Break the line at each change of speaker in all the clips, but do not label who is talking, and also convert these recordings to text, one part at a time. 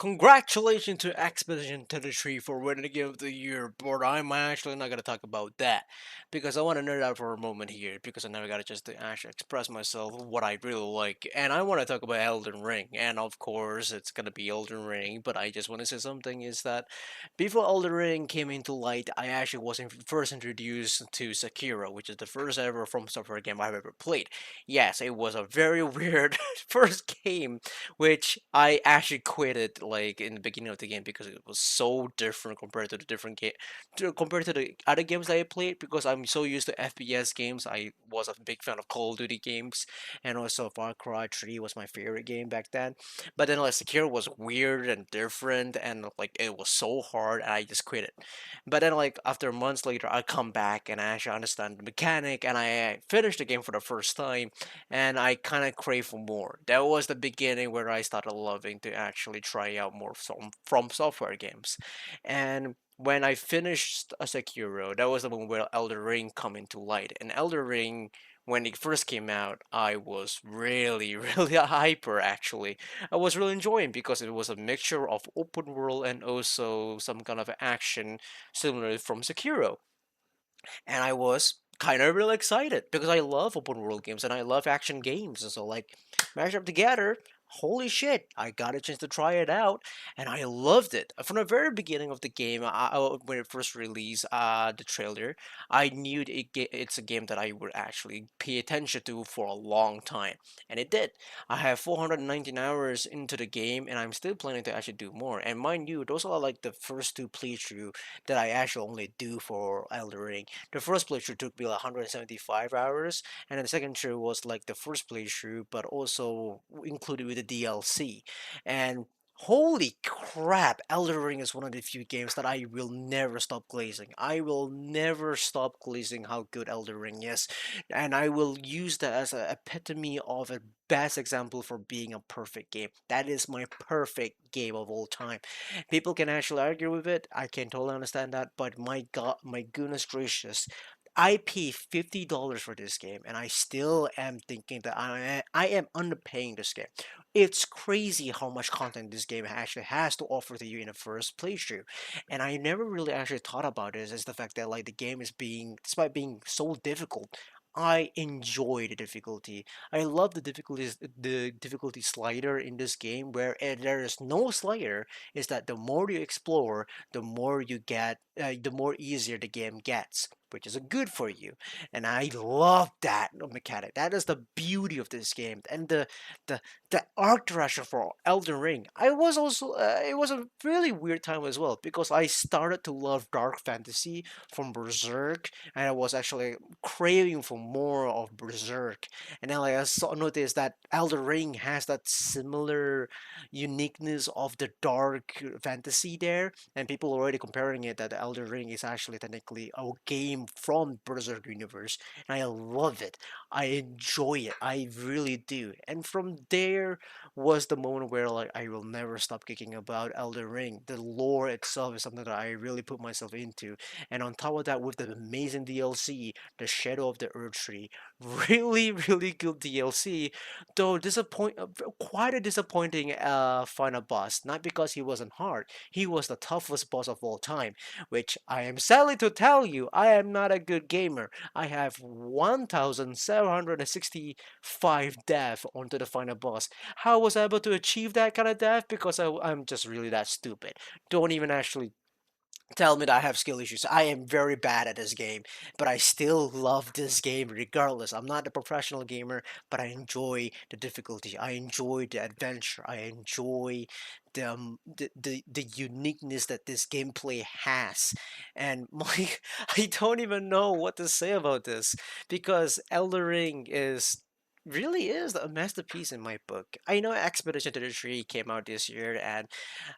congratulations to Expedition 33 for winning the Game of the Year, but I'm actually not gonna talk about that because I want to nerd out for a moment here because I never got a chance to actually express myself what I really like, and I want to talk about Elden Ring, and of course it's gonna be Elden Ring, but I just want to say something is that before Elden Ring came into light, I actually was first introduced to Sekiro, which is the first ever From Software game I've ever played. Yes, it was a very weird first game which I actually quitted like in the beginning of the game because it was so different compared to the different game compared to the other games that I played because I'm so used to FPS games. I was a big fan of Call of Duty games and also Far Cry 3 was my favorite game back then. But then like Sekiro was weird and different and like it was so hard and I just quit it. But then like after months later I come back and I actually understand the mechanic and I finished the game for the first time and I kind of crave for more. That was the beginning where I started loving to actually try out more from software games. And when I finished a Sekiro, that was the moment where Elder Ring come into light. And Elder Ring, when it first came out, I was really, really hyper actually. I was really enjoying because it was a mixture of open world and also some kind of action similar from Sekiro and I was kind of really excited because I love open world games and I love action games, and so like mash up together. Holy shit! I got a chance to try it out, and I loved it from the very beginning of the game. When it first released, the trailer, I knew it's a game that I would actually pay attention to for a long time, and it did. I have 419 hours into the game, and I'm still planning to actually do more. And mind you, those are like the first two playthrough that I actually only do for Elden Ring. The first playthrough took me like 175 hours, and then the second through was like the first playthrough, but also included with the DLC. And holy crap, Elden Ring is one of the few games that I will never stop glazing. I will never stop glazing how good Elden Ring is, and I will use that as an epitome of a best example for being a perfect game. That is my perfect game of all time. People can actually argue with it. I can totally understand that, but my god, my goodness gracious, I pay $50 for this game, and I still am thinking that I am underpaying this game. It's crazy how much content this game actually has to offer to you in the first playthrough, and I never really actually thought about this is the fact that like the game is being, despite being so difficult. I enjoy the difficulty. I love the difficulty slider in this game, where there is no slider. Is that the more you explore, the more you get, the more easier the game gets, which is good for you. And I love that mechanic. That is the beauty of this game. And the the art direction for Elden Ring. I was also it was a really weird time as well because I started to love dark fantasy from Berserk, and I was actually craving for more of Berserk. And then like I saw noticed that Elden Ring has that similar uniqueness of the dark fantasy there, and people already comparing it that the Elder Ring is actually technically a game from Berserk universe, and I love it. I enjoy it. I really do. And from there was the moment where like I will never stop kicking about Elder Ring. The lore itself is something that I really put myself into, and on top of that, with the amazing DLC, the Shadow of the Earth Tree, really, really good DLC, though quite a disappointing final boss. Not because he wasn't hard, he was the toughest boss of all time. Which I am sadly to tell you, I am not a good gamer. I have 1,765 death onto the final boss. How was I able to achieve that kind of death? Because I'm just really that stupid. Don't even actually tell me that I have skill issues. I am very bad at this game, but I still love this game regardless. I'm not a professional gamer, but I enjoy the difficulty. I enjoy the adventure. I enjoy the uniqueness that this gameplay has. And my I don't even know what to say about this because Elder Ring is really is a masterpiece in my book. I know Expedition 33 came out this year and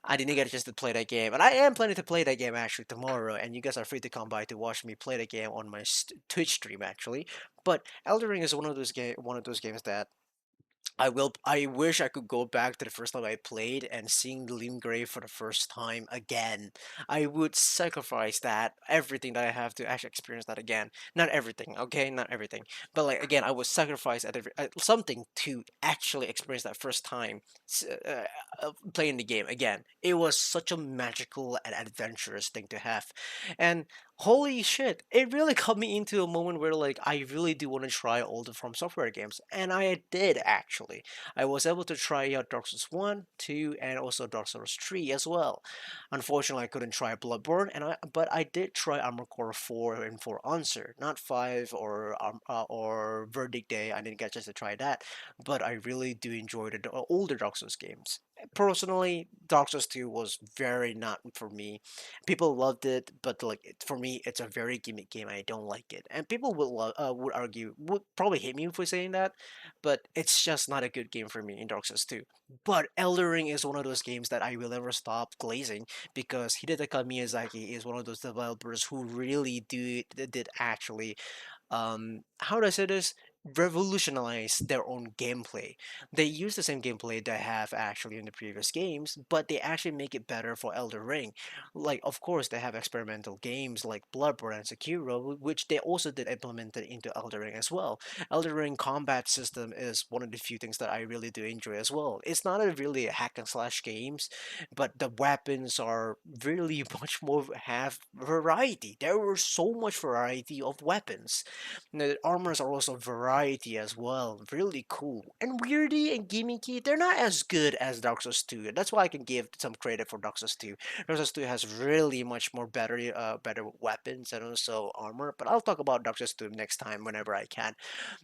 I didn't get a chance to play that game, and I am planning to play that game actually tomorrow. And you guys are free to come by to watch me play the game on my Twitch stream actually. But Elden Ring is one of those games that I will. I wish I could go back to the first time I played and seeing the Limgrave for the first time again. I would sacrifice that everything that I have to actually experience that again. Not everything, okay, not everything, but like again, I would sacrifice something to actually experience that first time playing the game again. It was such a magical and adventurous thing to have, and holy shit, it really got me into a moment where like I really do want to try all the From Software games, and I did actually. I was able to try out Dark Souls 1, 2, and also Dark Souls 3 as well. Unfortunately, I couldn't try Bloodborne, but I did try Armored Core 4 and 4 Answer, not 5 or Verdict Day. I didn't get a chance to try that, but I really do enjoy the older Dark Souls games. Personally, Dark Souls 2 was very not for me. People loved it, but like for me, it's a very gimmick game. I don't like it, and people would argue, would probably hate me for saying that, but it's just not a good game for me in Dark Souls 2. But Elden Ring is one of those games that I will never stop glazing because Hidetaka Miyazaki is one of those developers who really did actually how do I say this? Revolutionize their own gameplay. They use the same gameplay they have actually in the previous games, but they actually make it better for Elder Ring. Like, of course, they have experimental games like Bloodborne and Sekiro, which they also did implement it into Elder Ring as well. Elder Ring combat system is one of the few things that I really do enjoy as well. It's not a really a hack and slash games, but the weapons are really much more have variety. There were so much variety of weapons. The armors are also variety as well. Really cool. And weirdy and gimmicky, they're not as good as Dark Souls 2. That's why I can give some credit for Dark Souls 2. Dark Souls 2 has really much more better weapons and also armor. But I'll talk about Dark Souls 2 next time whenever I can.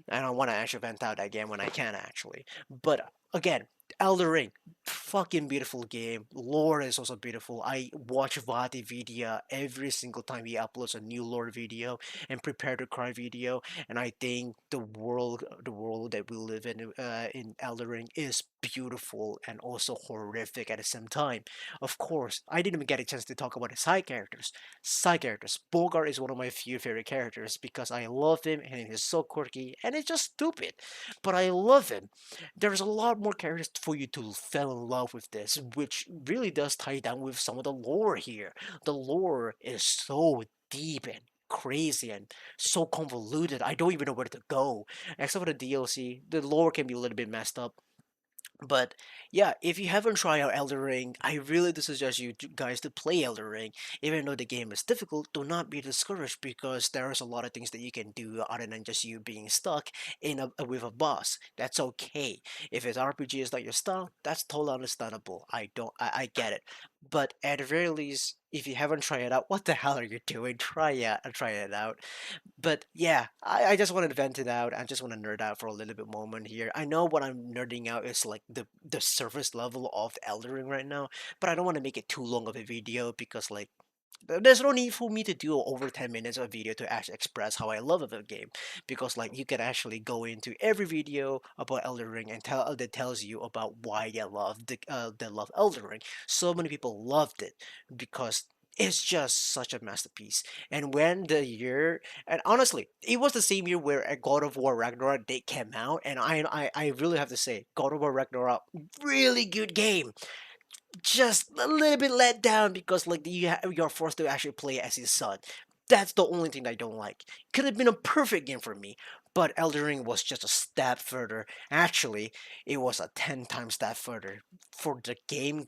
And I want to actually vent out again when I can actually. But again, Elder Ring, fucking beautiful game. Lore is also beautiful. I watch Vati video every single time he uploads a new lore video and Prepare to Cry video, and I think the world that we live in Elder Ring is beautiful and also horrific at the same time. Of course, I didn't even get a chance to talk about the side characters. Side characters. Bogart is one of my few favorite characters because I love him and he's so quirky and it's just stupid, but I love him. There's a lot more characters for you to fall in love with this, which really does tie down with some of the lore here. The lore is so deep and crazy and so convoluted. I don't even know where to go. Except for the DLC, the lore can be a little bit messed up, but yeah, if you haven't tried out Elden Ring, I really do suggest you guys to play Elden Ring. Even though the game is difficult, do not be discouraged because there is a lot of things that you can do other than just you being stuck in with a boss. That's okay. If it's RPG is not your style, that's totally understandable. I get it. But at the very least, if you haven't tried it out, what the hell are you doing? Try it out. But yeah, I just wanted to vent it out. I just want to nerd out for a little bit moment here. I know what I'm nerding out is like the surface level of Elden Ring right now, but I don't want to make it too long of a video because like there's no need for me to do over 10 minutes of video to actually express how I love the game because like you can actually go into every video about Elden Ring and tell that tells you about why they love Elden Ring. So many people loved it because it's just such a masterpiece. And when the year and honestly, it was the same year where God of War Ragnarok they came out, and I really have to say, God of War Ragnarok, really good game, just a little bit let down because like you're forced to actually play as his son. That's the only thing I don't like. Could have been a perfect game for me, but Elden Ring was just a step further. Actually, it was a 10 times step further. For the game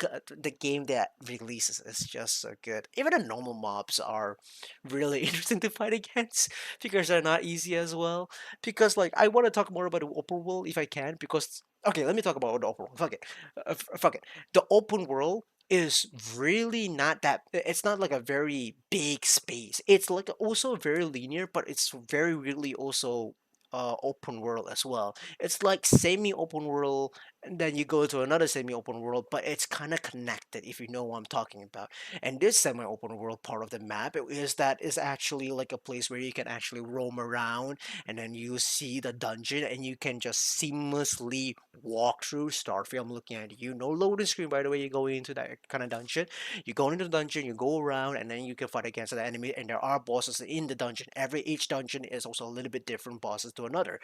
that releases is just so good. Even the normal mobs are really interesting to fight against because they're not easy as well. Because like I want to talk more about the open world if I can. Because okay, let me talk about the open world. Fuck it, fuck it, the open world is really not that it's not like a very big space. It's like also very linear, but it's very really also open world as well. It's like semi open world and then you go to another semi open world, but it's kind of connected if you know what I'm talking about. And this semi open world part of the map is actually like a place where you can actually roam around and then you see the dungeon and you can just seamlessly walk through Starfield. I'm looking at you. No loading screen, by the way. You go into that kind of dungeon. You go into the dungeon, you go around, and then you can fight against the enemy. And there are bosses in the dungeon. Each dungeon is also a little bit different bosses to another.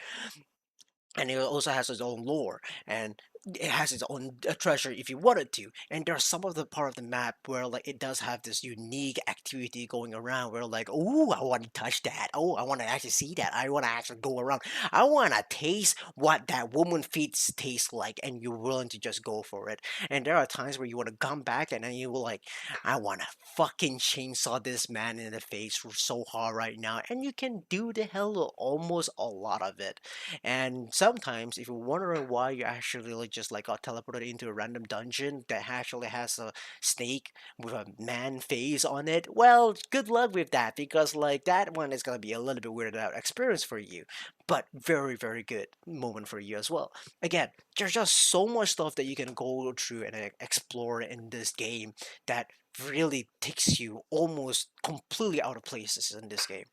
and it also has its own lore, and it has its own treasure if you wanted to. And there's some of the part of the map where like it does have this unique activity going around where like, oh, I want to touch that, oh, I want to actually see that, I want to actually go around, I want to taste what that woman feet tastes like, and you're willing to just go for it. And there are times where you want to come back and then you will like, I want to fucking chainsaw this man in the face so hard right now, and you can do the hell of almost a lot of it. And sometimes, if you're wondering why you actually like just like got teleported into a random dungeon that actually has a snake with a man face on it, well, good luck with that, because like that one is gonna be a little bit weirded out experience for you, but very very good moment for you as well. Again, there's just so much stuff that you can go through and explore in this game that really takes you almost completely out of places in this game.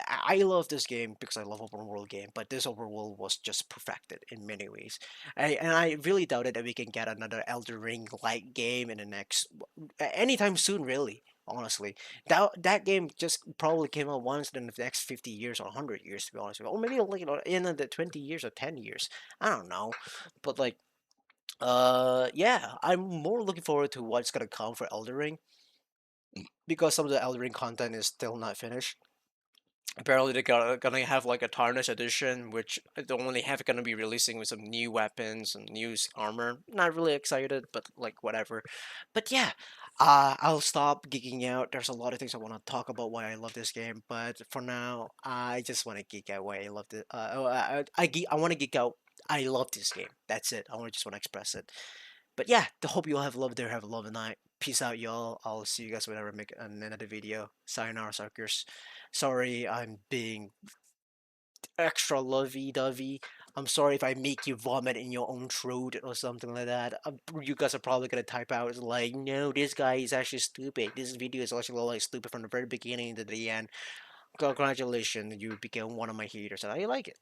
I love this game because I love open world game, but this open world was just perfected in many ways. I really doubted that we can get another Elder Ring like game in the next anytime soon. Really, honestly, that game just probably came out once in the next 50 years or 100 years, to be honest with you, or maybe like in the 20 years or 10 years. I don't know, but like. Yeah, I'm more looking forward to what's gonna come for Elder Ring because some of the Elder Ring content is still not finished. Apparently they're gonna have like a tarnished edition, which they only have gonna be releasing with some new weapons and new armor. Not really excited, but like whatever. But yeah, I'll stop geeking out. There's a lot of things I want to talk about why I love this game, but for now, I just want to geek out why I love it. I want to geek out. I love this game. That's it. Just want to express it. But yeah, I hope you all have loved there. Have a lovely night. Peace out, y'all. I'll see you guys whenever I make another video. Sayonara, suckers. Sorry, I'm being extra lovey-dovey. I'm sorry if I make you vomit in your own throat or something like that. You guys are probably gonna type out like, no, this guy is actually stupid. This video is actually like stupid from the very beginning to the end. Congratulations, you became one of my haters, and I like it.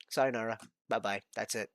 Sayonara. Bye bye. That's it.